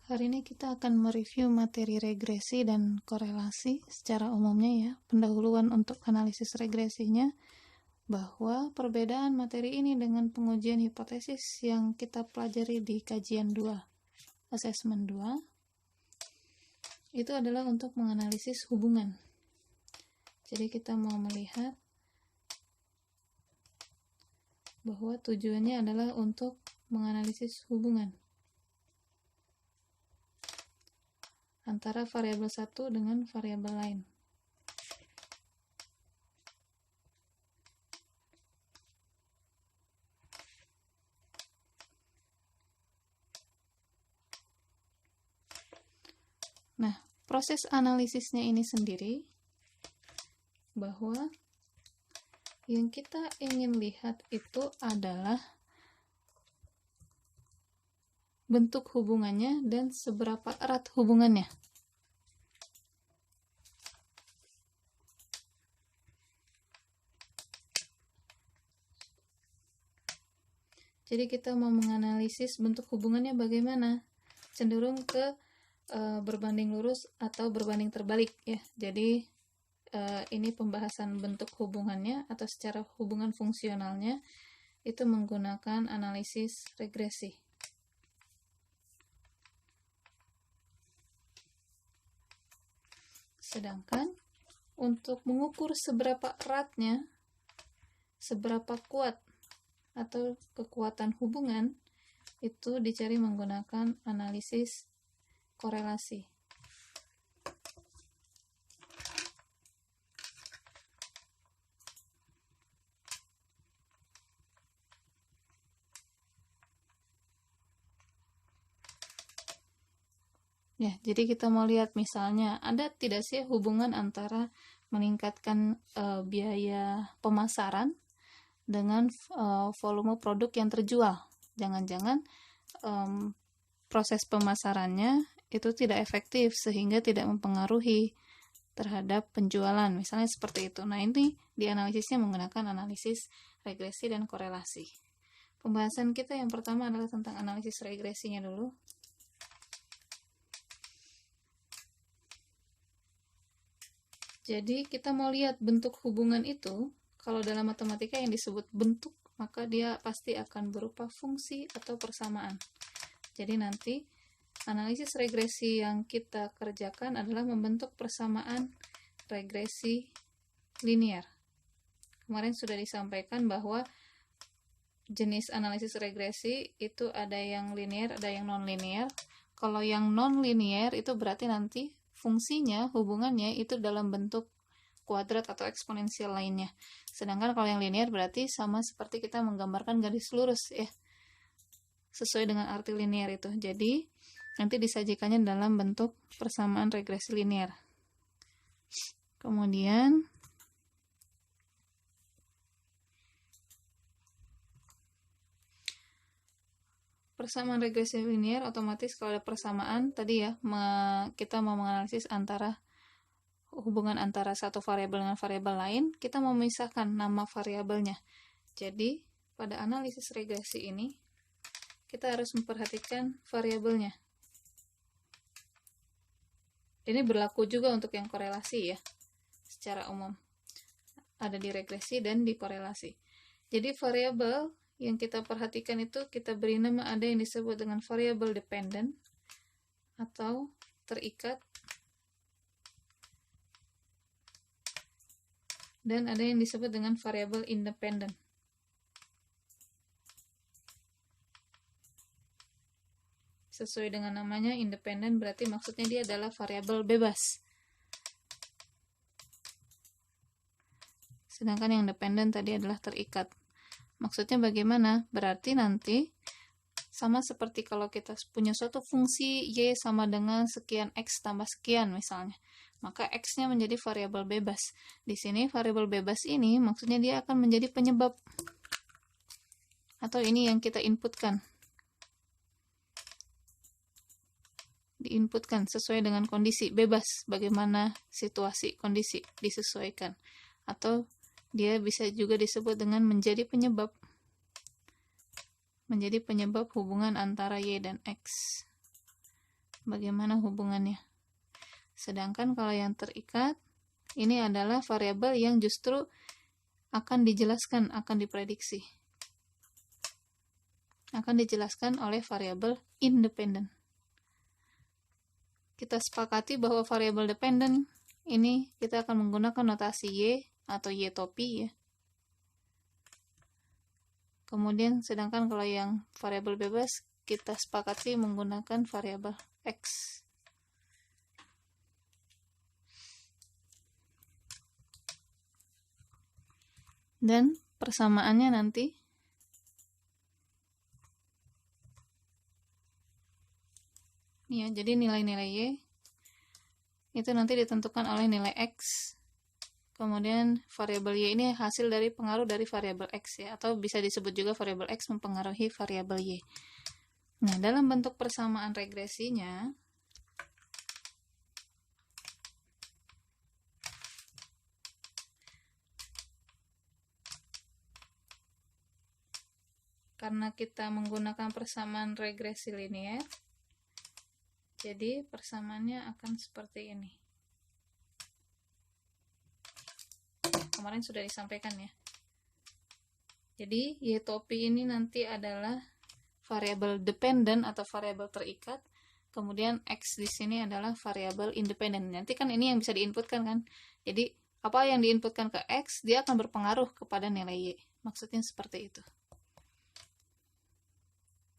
Hari ini kita akan mereview materi regresi dan korelasi secara umumnya ya. Pendahuluan untuk analisis regresinya, bahwa perbedaan materi ini dengan pengujian hipotesis yang kita pelajari di kajian 2, assessment 2, itu adalah untuk menganalisis hubungan. Jadi kita mau melihat bahwa tujuannya adalah untuk menganalisis hubungan antara variabel satu dengan variabel lain. Nah, proses analisisnya ini sendiri, bahwa yang kita ingin lihat itu adalah bentuk hubungannya dan seberapa erat hubungannya. Jadi kita mau menganalisis bentuk hubungannya bagaimana, cenderung ke berbanding lurus atau berbanding terbalik ya. Jadi ini pembahasan bentuk hubungannya atau secara hubungan fungsionalnya itu menggunakan analisis regresi. Sedangkan untuk mengukur seberapa eratnya, seberapa kuat atau kekuatan hubungan, itu dicari menggunakan analisis korelasi. Ya, jadi kita mau lihat misalnya ada tidak sih hubungan antara meningkatkan biaya pemasaran dengan volume produk yang terjual. Jangan-jangan proses pemasarannya itu tidak efektif sehingga tidak mempengaruhi terhadap penjualan, misalnya seperti itu. Nah, ini dianalisisnya menggunakan analisis regresi dan korelasi. Pembahasan kita yang pertama adalah tentang analisis regresinya dulu. Jadi kita mau lihat bentuk hubungan itu, kalau dalam matematika yang disebut bentuk, maka dia pasti akan berupa fungsi atau persamaan. Jadi nanti analisis regresi yang kita kerjakan adalah membentuk persamaan regresi linear. Kemarin sudah disampaikan bahwa jenis analisis regresi itu ada yang linear, ada yang non-linear. Kalau yang non-linear itu berarti nanti fungsinya, hubungannya itu dalam bentuk kuadrat atau eksponensial lainnya. Sedangkan kalau yang linear berarti sama seperti kita menggambarkan garis lurus ya. Sesuai dengan arti linear itu. Jadi nanti disajikannya dalam bentuk persamaan regresi linear. Kemudian persamaan regresi linear otomatis kalau ada persamaan tadi ya, kita mau menganalisis antara hubungan antara satu variabel dengan variabel lain, kita mau memisahkan nama variabelnya. Jadi pada analisis regresi ini kita harus memperhatikan variabelnya. Ini berlaku juga untuk yang korelasi ya, secara umum ada di regresi dan di korelasi. Jadi variabel yang kita perhatikan itu kita beri nama, ada yang disebut dengan variabel dependent atau terikat, dan ada yang disebut dengan variabel independent. Sesuai dengan namanya, independent berarti maksudnya dia adalah variabel bebas. Sedangkan yang dependent tadi adalah terikat. Maksudnya bagaimana? Berarti nanti sama seperti kalau kita punya suatu fungsi y sama dengan sekian x tambah sekian misalnya. Maka x-nya menjadi variabel bebas. Di sini variabel bebas ini maksudnya dia akan menjadi penyebab. Atau ini yang kita inputkan. Diinputkan sesuai dengan kondisi, bebas bagaimana situasi, kondisi disesuaikan. Atau dia bisa juga disebut dengan menjadi penyebab. Menjadi penyebab hubungan antara Y dan X. bagaimana hubungannya. Sedangkan kalau yang terikat, ini adalah variabel yang justru akan dijelaskan, akan diprediksi. Akan dijelaskan oleh variabel independen. Kita sepakati bahwa variabel dependen ini kita akan menggunakan notasi Y atau Y topi ya. Kemudian sedangkan kalau yang variabel bebas kita sepakati menggunakan variabel X. Dan persamaannya nanti ya, jadi nilai-nilai Y itu nanti ditentukan oleh nilai X. Kemudian variabel Y ini hasil dari pengaruh dari variabel X ya, atau bisa disebut juga variabel X mempengaruhi variabel Y. Nah, dalam bentuk persamaan regresinya karena kita menggunakan persamaan regresi linear, jadi persamaannya akan seperti ini. Kemarin sudah disampaikan ya. Jadi Y topi ini nanti adalah variabel dependen atau variabel terikat, kemudian X di sini adalah variabel independen. Nanti kan ini yang bisa diinputkan kan. Jadi apa yang diinputkan ke X, dia akan berpengaruh kepada nilai Y. Maksudnya seperti itu.